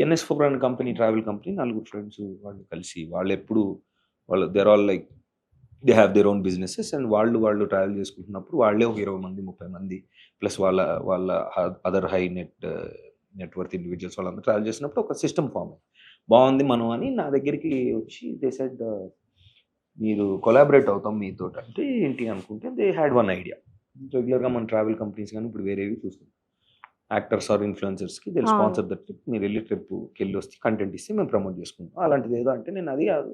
ఎన్ఎస్4 అనే కంపెనీ, travel company, నలుగురు ఫ్రెండ్స్ వాళ్ళు కలిసి వాళ్ళు their all like they have their own businesses and వాళ్ళు ట్రావెల్ చేసుకుంటున్నప్పుడు వాళ్ళే ఒక 20 మంది 30 మంది ప్లస్ వాళ్ళ వాళ్ళ అదర్ హై నెట్వర్త్ ఇండివిజువల్స్ వాళ్ళందరూ ట్రావెల్ చేసినప్పుడు ఒక సిస్టమ్ ఫామ్ అయింది. బాగుంది మనం అని నా దగ్గరికి వచ్చి దే సెడ్ మీరు కొలాబరేట్ అవుతాం మీతో అంటే ఏంటి అనుకుంటే దే హ్యాడ్ వన్ ఐడియా. రెగ్యులర్గా మన ట్రావెల్ కంపెనీస్ కానీ ఇప్పుడు వేరేవి చూస్తున్నాం, యాక్టర్స్ ఆర్ ఇన్ఫ్లుయెన్సర్స్కి దే స్పాన్సర్ దట్ ట్రిప్, మీరు వెళ్ళి ట్రిప్కి వెళ్ళి వస్తే కంటెంట్ ఇస్తే మేము ప్రమోట్ చేసుకుంటాం. అలాంటిది ఏదో అంటే నేను అది కాదు,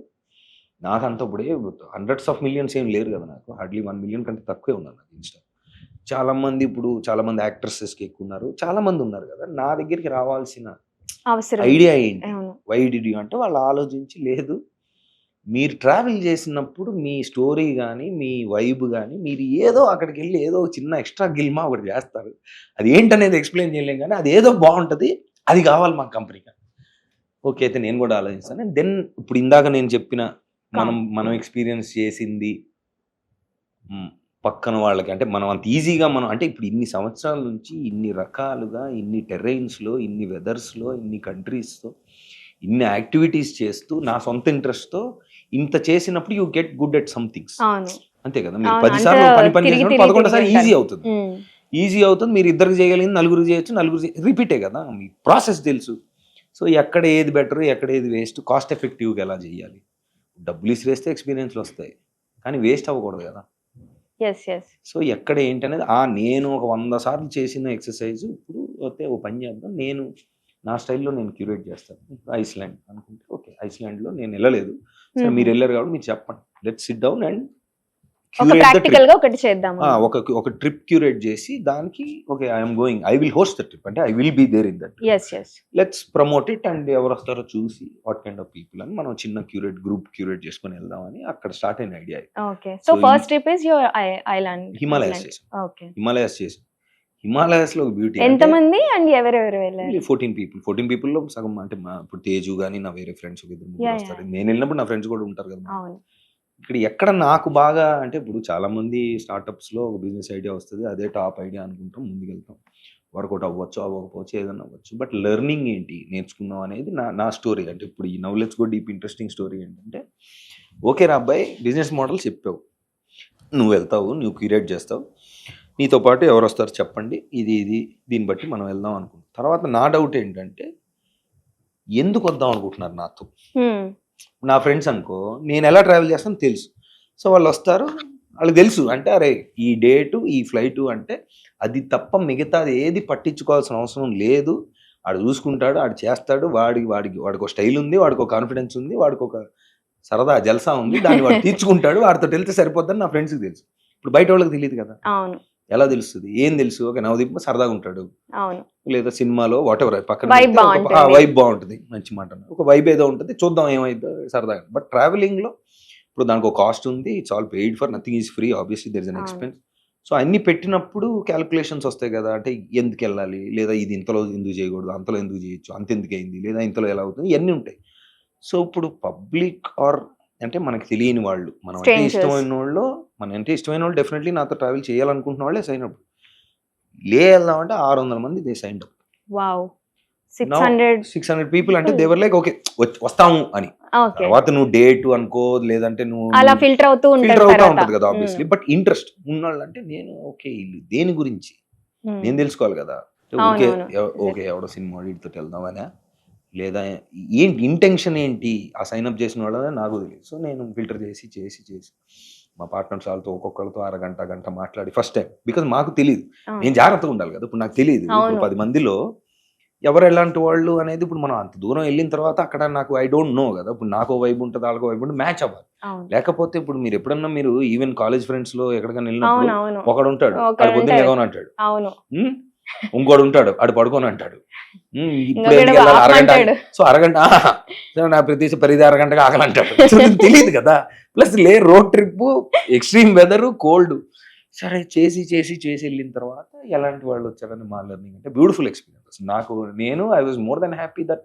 నాకు అంత ఇప్పుడే హండ్రెడ్స్ ఆఫ్ మిలియన్స్ ఏం లేరు కదా, నాకు హార్డ్లీ 1 మిలియన్ కంటే తక్కువే ఉన్నారు నాకు ఇన్స్టా. చాలామంది యాక్ట్రెసెస్కి ఎక్కువ ఉన్నారు, చాలామంది ఉన్నారు కదా. నా దగ్గరికి రావాల్సిన ఐడియా ఏంటి, వై డిడ్ యూ అంటే వాళ్ళు ఆలోచించి లేదు మీరు ట్రావెల్ చేసినప్పుడు మీ స్టోరీ కానీ మీ వైబ్ కానీ మీరు ఏదో అక్కడికి వెళ్ళి ఏదో చిన్న ఎక్స్ట్రా గిల్మా ఒకటి చేస్తారు, అది ఏంటనేది ఎక్స్ప్లెయిన్ చేయలేం కానీ అది ఏదో బాగుంటుంది, అది కావాలి మా కంపెనీకి. ఓకే అయితే నేను కూడా ఆలోచిస్తాను. దెన్ ఇప్పుడు ఇందాక నేను చెప్పిన మనం ఎక్స్పీరియన్స్ చేసింది పక్కన వాళ్ళకి అంటే మనం అంత ఈజీగా మనం అంటే ఇప్పుడు ఇన్ని సంవత్సరాల నుంచి ఇన్ని రకాలుగా ఇన్ని టెర్రైన్స్లో ఇన్ని వెదర్స్లో ఇన్ని కంట్రీస్తో ఇన్ని యాక్టివిటీస్ చేస్తూ నా సొంత ఇంట్రెస్ట్తో ఇంత చేసినప్పుడు you get good at somethings. అంతే కదా, మీరు 10 సార్లు పని చేసినప్పుడు 11 సార్లు ఈజీ అవుతుంది. మీరు ఇద్దరికి చేయగలిగింది నలుగురికి చేయొచ్చు, నలుగురు రిపీటే కదా, మీ ప్రాసెస్ తెలుసు. సో ఎక్కడ ఏది బెటర్, ఎక్కడ ఏది వేస్ట్, కాస్ట్ ఎఫెక్టివ్గా ఎలా చేయాలి, డబ్బులు ఇసిరేస్తే ఎక్స్పీరియన్స్లు వస్తాయి కానీ వేస్ట్ అవ్వకూడదు కదా. సో ఎక్కడ ఏంటనేది నేను ఒక 100 సార్లు చేసిన ఎక్సర్సైజ్ ఇప్పుడు అయితే ఓ పని చేద్దాం, నేను నా స్టైల్లో నేను క్యూరేట్ చేస్తాను. ఐస్లాండ్ అనుకుంటే ఓకే, ఐస్లాండ్లో నేను వెళ్ళలేదు, సరే మీరు వెళ్ళారు కాబట్టి మీరు చెప్పండి, లెట్స్ సిట్ డౌన్ అండ్ ఒక ట్రిప్ క్యూరేట్ చేసి దానికి okay I'm going, I will host the trip అంటే I will be there in that, let's promote it and ఎవరు వస్తారో చూసి వాట్ కైండ్ ఆఫ్ పీపుల్ అని మనం చిన్న గ్రూప్ క్యూరేట్ చేసుకొని వెళ్దామని అక్కడ స్టార్ట్ అయిన ఐడియా. హిమాలయాస్ లో బ్యూటీ. ఎంతమంది అండ్ ఎవరెవరు వెళ్ళారు? 14 people లో సగం అంటే ఇప్పుడు తేజు గానీ నా వేరే ఫ్రెండ్స్ వస్తారు, నేను వెళ్ళినప్పుడు నా ఫ్రెండ్స్ కూడా ఉంటారు కదా. ఇక్కడ ఎక్కడ నాకు బాగా అంటే ఇప్పుడు చాలా మంది స్టార్టప్స్లో ఒక బిజినెస్ ఐడియా వస్తుంది, అదే టాప్ ఐడియా అనుకుంటాం, ముందుకెళ్తాం, వర్కౌట్ అవ్వచ్చు అవ్వకపోవచ్చు ఏదైనా అవ్వచ్చు, బట్ లెర్నింగ్ ఏంటి నేర్చుకుందాం అనేది నా స్టోరీ. అంటే ఇప్పుడు ఈ now let's go deep interesting story ఏంటంటే ఓకే రా అబ్బాయి, బిజినెస్ మోడల్ చెప్పావు, నువ్వు వెళ్తావు, నువ్వు క్యూరేట్ చేస్తావు, నీతో పాటు ఎవరు వస్తారు చెప్పండి, ఇది దీన్ని బట్టి మనం వెళ్దాం అనుకుంటాం. తర్వాత నా డౌట్ ఏంటంటే ఎందుకు వద్దాం అనుకుంటున్నారు నాతో. నా ఫ్రెండ్స్ అనుకో, నేను ఎలా ట్రావెల్ చేస్తాను తెలుసు, సో వాళ్ళు వస్తారు, వాళ్ళకి తెలుసు అంటే అరే ఈ డేటు ఈ ఫ్లైటు అంటే అది తప్ప మిగతాది ఏది పట్టించుకోవాల్సిన అవసరం లేదు, ఆడు చూసుకుంటాడు, ఆడు చేస్తాడు, వాడికి ఒక స్టైల్ ఉంది, వాడికి ఒక కాన్ఫిడెన్స్ ఉంది, వాడికి ఒక సరదా జల్సా ఉంది, దాన్ని వాడు తీర్చుకుంటాడు, వాడితో వెళ్తే సరిపోద్దని నా ఫ్రెండ్స్కి తెలుసు. ఇప్పుడు బయట వాళ్ళకి తెలియదు కదా, ఎలా తెలుస్తుంది, ఏం తెలుసు, ఒక నవదీప్ సరదాగా ఉంటాడు, లేదా సినిమాలో వాట్ ఎవర్ పక్కన వైబ్ బాగుంటుంది, మంచి మాట ఒక వైబ్ ఏదో ఉంటుంది, చూద్దాం ఏమైందో సరదాగా. బట్ ట్రావెలింగ్లో ఇప్పుడు దానికి ఒక కాస్ట్ ఉంది, it's all paid for, nothing is free, obviously there is an expense. So అన్ని పెట్టినప్పుడు క్యాలిక్యులేషన్స్ వస్తాయి కదా, అంటే ఎందుకు వెళ్ళాలి, లేదా ఇది ఇంతలో ఎందుకు చేయకూడదు, అంతలో ఎందుకు చేయొచ్చు, అంత ఎందుకు అయింది, లేదా ఇంతలో ఎలా అవుతుంది, ఇవన్నీ ఉంటాయి. సో ఇప్పుడు పబ్లిక్ ఆర్ అంటే మనకి తెలియని వాళ్ళు, మనం అంటే ఇష్టమైన వాళ్ళు డెఫినెట్లీ నాతో ట్రావెల్ చేయాలనుకుంటున్న వాళ్ళే సైన్ అప్. వెళ్దామంటే 600 మంది దే సైన్ అప్. 600 people అంటే దేవర్ లైక్ ఓకే వస్తాము అని. తర్వాత నువ్వు డేట్ అనుకో, లేదంటే నువ్వు ఫిల్టర్ అవుతూ ఉంటుంది కదా ఆబ్వియస్లీ. బట్ ఇంట్రెస్ట్ ఉన్నాళ్ళు అంటే నేను ఓకే దేని గురించి నేను తెలుసుకోవాలి కదా, ఓకే ఎవడో సినిమా వీటితో వెళ్దామనే, లేదా ఏంటి ఇంటెన్షన్ ఏంటి ఆ సైన్అప్ చేసిన వాళ్ళనే నాకు తెలియదు. సో నేను ఫిల్టర్ చేసి మా పార్ట్నర్స్ వాళ్ళతో ఒక్కొక్కరితో గంట మాట్లాడి ఫస్ట్ టైం, బికాజ్ మాకు తెలియదు, నేను జాగ్రత్తగా ఉండాలి కదా. ఇప్పుడు నాకు తెలియదు 10 మందిలో ఎవరు ఎలాంటి వాళ్ళు అనేది. ఇప్పుడు మనం అంత దూరం వెళ్ళిన తర్వాత అక్కడ నాకు ఐ డోంట్ నో కదా, ఇప్పుడు నాకు వైబ్ ఉంటుంది, వాళ్ళకో వైబ్ ఉంటుంది, మ్యాచ్ అవ్వాలి. లేకపోతే ఇప్పుడు మీరు ఎప్పుడన్నా మీరు ఈవెన్ కాలేజ్ ఫ్రెండ్స్ లో ఎక్కడికైనా వెళ్ళినప్పుడు ఒకడు ఉంటాడు, ఆడు పొద్దున్న ఎగవని అంటాడు, ఇంకోడు ఉంటాడు, ఆడు పడుకొని అంటాడు, ఇప్పుడు ఎందుకు వెళ్ళాలి అరగంట, సో అరగంట నా ప్రతి అరగంటగా ఆగలంటాడు. తెలియదు కదా. Plus road trip, extreme weather, cold, సరే చేసి వెళ్ళిన తర్వాత ఎలాంటి వాళ్ళు వచ్చారని మా లెర్నింగ్ అంటే beautiful experience. I was more than happy that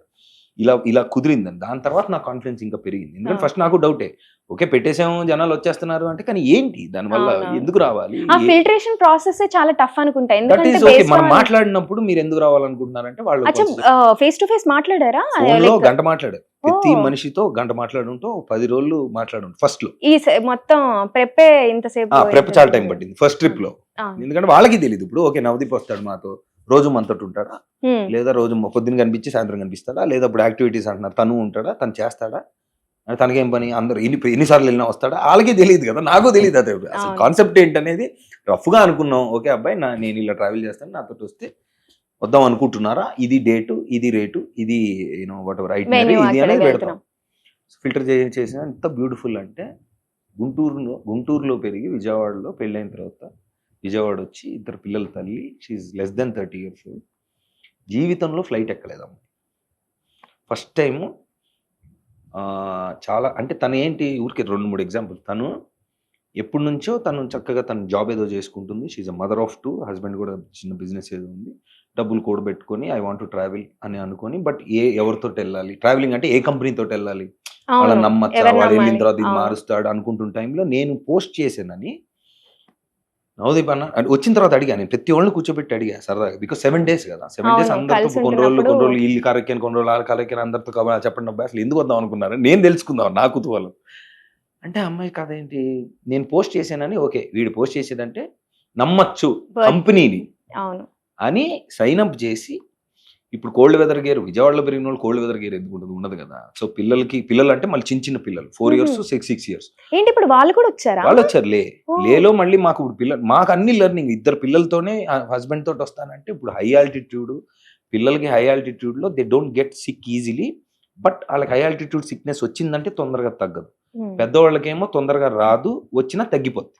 ఇలా కుదిరిందని. దాని తర్వాత నా కాన్ఫిడెన్స్ ఇంకా పెరిగింది. ఎందుకంటే ఫస్ట్ నాకు డౌటే, ఓకే పెట్టేసాము జనాలు వచ్చేస్తున్నారు అంటే, కానీ ఏంటి దానివల్ల ఎందుకు రావాలి? ఆ ఫిల్టరేషన్ ప్రాసెస్ చాలా టఫ్ అనుకుంటా. That is okay. మనం మాట్లాడినప్పుడు మీరు ఎందుకు రావాలనుకుంటున్నారంటే వాళ్ళు ఫేస్ టు ఫేస్ మాట్లాడారా? ఫోన్లో గంట మాట్లాడారు. ప్రతి మనిషితో గంట మాట్లాడుంటూ 10 రోజులు మాట్లాడు ఫస్ట్ లో. ఈ మొత్తం ప్రెప్పే ఇంతసేపు ప్రెప్ చాలా టైం పట్టింది ఫస్ట్ ట్రిప్ లో. ఎందుకంటే వాళ్ళకి తెలియదు. ఇప్పుడు ఓకే నవదీప్ వస్తాడు మాతో, రోజు మనతోటి ఉంటాడా, లేదా రోజు పొద్దున్న కనిపించి సాయంత్రం కనిపిస్తాడా, లేదా ఇప్పుడు యాక్టివిటీస్ అంటున్నారు తను ఉంటాడా, తను చేస్తాడా, తనకేం పని, అందరూ ఎన్నిసార్లు వెళ్ళినా వస్తాడా, వాళ్ళకి తెలియదు కదా, నాకు తెలియదు. అదే అసలు కాన్సెప్ట్ ఏంటనేది రఫ్ గా అనుకున్నాం. ఓకే అబ్బాయి నేను ఇలా ట్రావెల్ చేస్తాను, నాతో వస్తే వద్దాం అనుకుంటున్నారా, ఇది డేటు, ఇది రేటు, ఇది వాట్ ఎవర్ ఐటనరీ, ఇది అనేది పెడతాం. ఫిల్టర్ చేసిన ఎంత బ్యూటిఫుల్ అంటే, గుంటూరులో పెరిగి విజయవాడలో పెళ్ళైన తర్వాత విజయవాడ వచ్చి 2 పిల్లల తల్లి, షీఈ్ లెస్ దెన్ 30 years, జీవితంలో ఫ్లైట్ ఎక్కలేదమ్మ. First time. చాలా అంటే తను ఏంటి, ఊరికే 2-3 ఎగ్జాంపుల్. తను ఎప్పటి నుంచో తను చక్కగా తన జాబ్ ఏదో చేసుకుంటుంది. She a mother of 2, husband కూడా చిన్న బిజినెస్ ఏదో ఉంది. డబ్బులు కూడబెట్టుకొని ఐ వాంట్ టు ట్రావెల్ అని అనుకొని, బట్ ఎవరితో వెళ్ళాలి, ట్రావెలింగ్ అంటే ఏ కంపెనీతో వెళ్ళాలి, వాళ్ళని నమ్మచ్చా, వాడు వెళ్ళిన తర్వాత ఇది మారుస్తాడు అనుకుంటున్న టైంలో నేను పోస్ట్ చేశానని నవదీప్ అన్న వచ్చిన తర్వాత అడిగా. నేను ప్రతి ఒళ్ళు కూర్చోబెట్టి అడిగా సరదాగా, బికాస్ 7 days కదా, 7 days అందరితో కొన్ని రోజులు ఇల్లు కరెక్కాను, కొన్ని రోజులు కరెక్కాను, అందరితో చెప్పండి అబ్బాయి అసలు ఎందుకు వద్దాం అనుకున్నారు, నేను తెలుసుకుందాం నా కుతూహలం. అంటే అమ్మాయి కథ ఏంటి, నేను పోస్ట్ చేశానని, ఓకే వీడు పోస్ట్ చేసేదంటే నమ్మచ్చు కంపెనీని అని సైన్ అప్ చేసి, ఇప్పుడు కోల్డ్ వెదర్ గేర్ విజయవాడలో పెరిగిన వాళ్ళు కోల్డ్ వెదర్ గేర్ ఎందుకు ఉండదు కదా. సో పిల్లలు అంటే మళ్ళీ చిన్న పిల్లలు 4 years 6 years ఏంటి, ఇప్పుడు వాళ్ళు కూడా వచ్చారా? వాళ్ళు వచ్చారు. లేలో మళ్ళీ మాకు ఇప్పుడు పిల్లలు, మాకు అన్ని లెర్నింగ్ 2 పిల్లలతోనే హస్బెండ్ తోటి వస్తానంటే, ఇప్పుడు హై ఆల్టిట్యూడ్ పిల్లలకి, హై ఆల్టిట్యూడ్ లో they don't get sick easily, but వాళ్ళకి హై ఆల్టిట్యూడ్ సిక్నెస్ వచ్చిందంటే తొందరగా తగ్గదు. పెద్దవాళ్ళకేమో తొందరగా రాదు, వచ్చినా తగ్గిపోద్ది.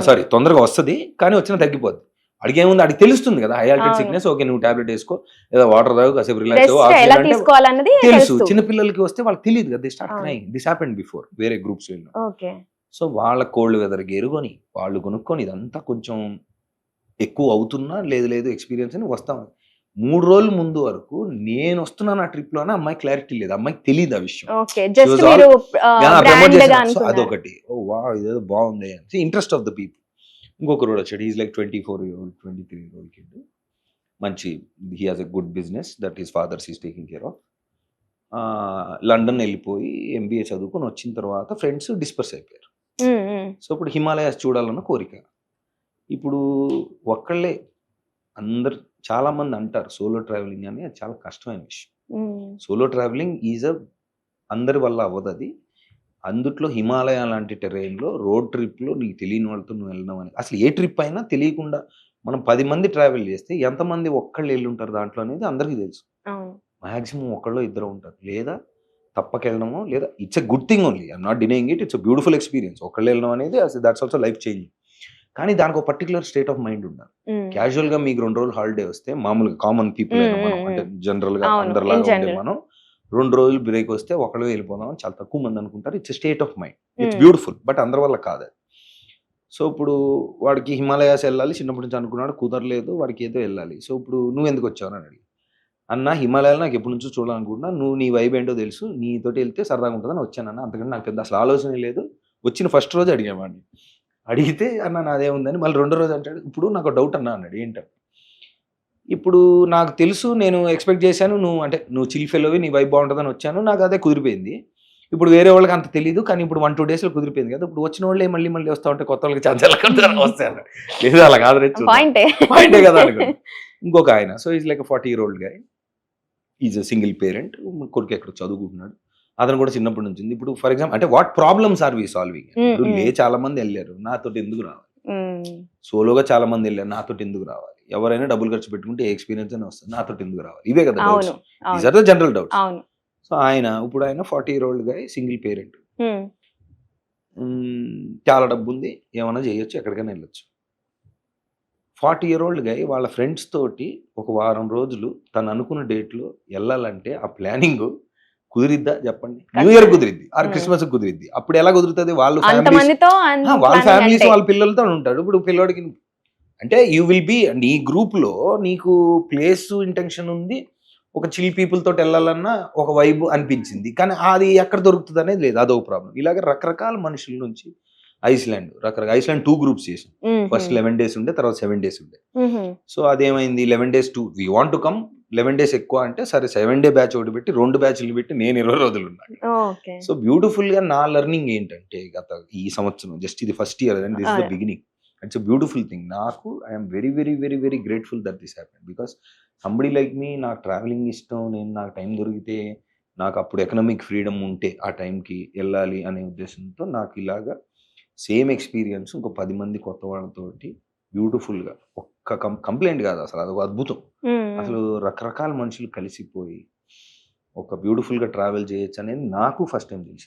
సారీ తొందరగా వస్తుంది కానీ వచ్చినా తగ్గిపోద్ది. అడిగేముంది, అడిగి తెలుస్తుంది కదా హై ఆల్టిట్యూడ్ సిక్నెస్, ఓకే నువ్వు టాబ్లెట్ వేసుకో, లేదా వాటర్ తాగు, కాసేపు రిలాక్స్ తెలుసు. చిన్న పిల్లలకి వస్తే వాళ్ళకి తెలియదు కదా, they start crying. This happened before వేరే గ్రూప్స్ వెళ్ళిన. సో వాళ్ళ కోల్డ్ వెదర్ గేరుకొని వాళ్ళు కొనుక్కొని ఇదంతా కొంచెం ఎక్కువ అవుతున్నా, లేదు ఎక్స్పీరియన్స్ అని వస్తాం. 3 రోజుల ముందు వరకు నేను వస్తున్నాను ఆ ట్రిప్ లోనే అమ్మాయి క్లారిటీ లేదు, అమ్మాయికి తెలియదు ఆ విషయం. అదొకటి, ఓ వా ఇదేదో బాగుంది, ఇంట్రెస్ట్ ఆఫ్ ద పీపుల్. ఇంకొకరు వచ్చాడు, is like 24-year-old 23-year-old kid, మంచి, he has a good business that his father's is taking care of. London వెళ్ళిపోయి MBA చదువుకొని వచ్చిన తర్వాత ఫ్రెండ్స్ డిస్పర్స్ అయిపోయారు. సో ఇప్పుడు హిమాలయాస్ చూడాలన్న కోరిక. ఇప్పుడు ఒక్కళ్ళే అందరు చాలా మంది అంటారు సోలో ట్రావెలింగ్ అని, అది చాలా కష్టమైన విషయం. సోలో ట్రావెలింగ్ అందరి వల్ల అవ్వదు. అది అందుట్లో హిమాలయ లాంటి టెరైన్లో రోడ్ ట్రిప్లో నీకు తెలియని వాళ్ళతో నువ్వు వెళ్ళడం అని, అసలు ఏ ట్రిప్ అయినా తెలియకుండా మనం 10 మంది ట్రావెల్ చేస్తే ఎంతమంది ఒక్కళ్ళు వెళ్ళి ఉంటారు దాంట్లో అనేది అందరికీ తెలుసు. మ్యాక్సిమం ఒకళ్ళు 2 ఉంటారు, లేదా తప్పకెళ్ళడమో, లేదా it's a good thing only, I'm not denying it, it's a beautiful experience. ఒకళ్ళు వెళ్ళడం అనేది దట్స్ ఆల్సో లైఫ్ చేంజింగ్. కానీ దానికి ఒక పర్టికులర్ స్టేట్ ఆఫ్ మైండ్ ఉండాలి. క్యాజువల్ గా మీకు 2 రోజులు హాలిడే వస్తే, మామూలుగా కామన్ పీపుల్ అయినా మనం, అంటే జనరల్ గా అందరిలాగా ఉంటే మనం 2 రోజులు బ్రేక్ వస్తే ఒకళ్ళు వెళ్ళిపోదాం అని చాలా తక్కువ మంది అనుకుంటారు. It's state of mind, it's beautiful, but అందరి వల్ల కాదు. సో ఇప్పుడు వాడికి హిమాలయాస్ వెళ్ళాలి, చిన్నప్పటి నుంచి అనుకున్నాడు, కుదరలేదు, వాడికి ఏదో వెళ్ళాలి. సో ఇప్పుడు నువ్వు ఎందుకు వచ్చావు అని అడిగి, అన్న హిమాలయాలు నాకు ఎప్పటి నుంచో చూడాలనుకుంటున్నా, నువ్వు నీ వైబ్ ఏంటో తెలుసు, నీతోటి వెళ్తే సరదాగా ఉంటుందని వచ్చానన్న, అంతకంటే నాకు పెద్ద అసలు ఆలోచన లేదు. వచ్చిన ఫస్ట్ రోజు అడిగామండి, అడిగితే అన్న నాదేముందని, మళ్ళీ 2వ రోజు అంటాడు, ఇప్పుడు నాకు డౌట్ అన్నా అన్నాడు. ఏంటంటే, ఇప్పుడు నాకు తెలుసు, నేను ఎక్స్పెక్ట్ చేశాను నువ్వు చిల్ ఫెలోవి, నీ వైబ్ బాగుంటుందని వచ్చాను, నాకు అదే కుదిరిపోయింది. ఇప్పుడు వేరే వాళ్ళకి అంత తెలియదు, కానీ ఇప్పుడు 1-2 daysలో కుదిరిపోయింది కదా, ఇప్పుడు వచ్చిన వాళ్ళే మళ్ళీ వస్తూ ఉంటే కొత్త వాళ్ళకి ఛాన్స్ వస్తాను, లేదు అలా కాదు పాయింటే కదా అనుకో. ఇంకొక ఆయన, so is like 40-year-old guy, is a single parent, కొడుకు ఎక్కడ చదువుకుంటున్నాడు, అతను కూడా చిన్నప్పటి నుంచి ఉంది. ఇప్పుడు ఫర్ ఎగ్జాంపుల్ అంటే what problems are we solving, ఇప్పుడు చాలా మంది వెళ్ళారు, నాతోటి ఎందుకు రావాలి, సోలోగా చాలా మంది వెళ్ళారు, నాతోటి ఎందుకు రావాలి, ఎవరైనా డబ్బులు ఖర్చు పెట్టుకుంటే ఏ ఎక్స్పీరియన్స్ అని వస్తుంది, నాతోటి ఎందుకు రావాలి, ఇవే కదా doubts, these are the general doubts. So ఇప్పుడు ఆయన 40-year-old guy, సింగిల్ పేరెంట్, చాలా డబ్బు ఉంది, ఏమైనా చేయొచ్చు, ఎక్కడికైనా వెళ్ళొచ్చు. 40-year-old guy వాళ్ళ ఫ్రెండ్స్ తోటి ఒక వారం రోజులు తను అనుకున్న డేట్లో వెళ్ళాలంటే ఆ ప్లానింగ్ కుదిరిద్దా చెప్పండి? న్యూ ఇయర్ కుదిరిద్ది, ఆర్ క్రిస్మస్ కుదిరిద్ది, అప్పుడు ఎలా కుదురుతుంది? వాళ్ళ ఫ్యామిలీస్ వాళ్ళ పిల్లలతో ఉంటాడు. ఇప్పుడు పిల్లోడికి అంటే యూ విల్ బి, నీ గ్రూప్ లో నీకు ప్లేస్ ఇంటెన్షన్ ఉంది, ఒక చిల్ పీపుల్ తోటి వెళ్ళాలన్నా ఒక వైబ్ అనిపించింది. కానీ అది ఎక్కడ దొరుకుతుంది అనేది లేదు. అదొక ప్రాబ్లం. ఇలాగ రకరకాల మనుషుల నుంచి ఐస్లాండ్ 2 గ్రూప్స్ చేసాం. ఫస్ట్ 11 డేస్ ఉండే, తర్వాత 7 డేస్ ఉండే. సో అదేమైంది, 11 days we want to come, 11 days ఎక్కువ అంటే సరే 7 డే బ్యాచ్ ఒకటి పెట్టి 2 బ్యాచ్లు పెట్టి నేను 20 రోజులు ఉన్నాను. సో బ్యూటిఫుల్ గా నా లెర్నింగ్ ఏంటంటే ఈ సంవత్సరం జస్ట్ ఇది first year and this the beginning. It's a beautiful thing. నాకు I'm very very very very grateful that this happen. Because somebody like me, నాకు ట్రావెలింగ్ ఇష్టం, నాకు టైం దొరికితే, నాకు అప్పుడు ఎకనామిక్ ఫ్రీడమ్ ఉంటే ఆ టైంకి వెళ్ళాలి అనే ఉద్దేశంతో నాకు ఇలాగా సేమ్ ఎక్స్పీరియన్స్ ఇంకో 10 మంది కొత్త వాళ్ళతోటి బ్యూటిఫుల్గా, ఒక్క కంప్లైంట్ కాదు అసలు, అదొక అద్భుతం. అసలు రకరకాల మనుషులు కలిసిపోయి ఒక బ్యూటిఫుల్గా ట్రావెల్ చేయొచ్చు అనేది నాకు ఫస్ట్ టైం తెలిసింది.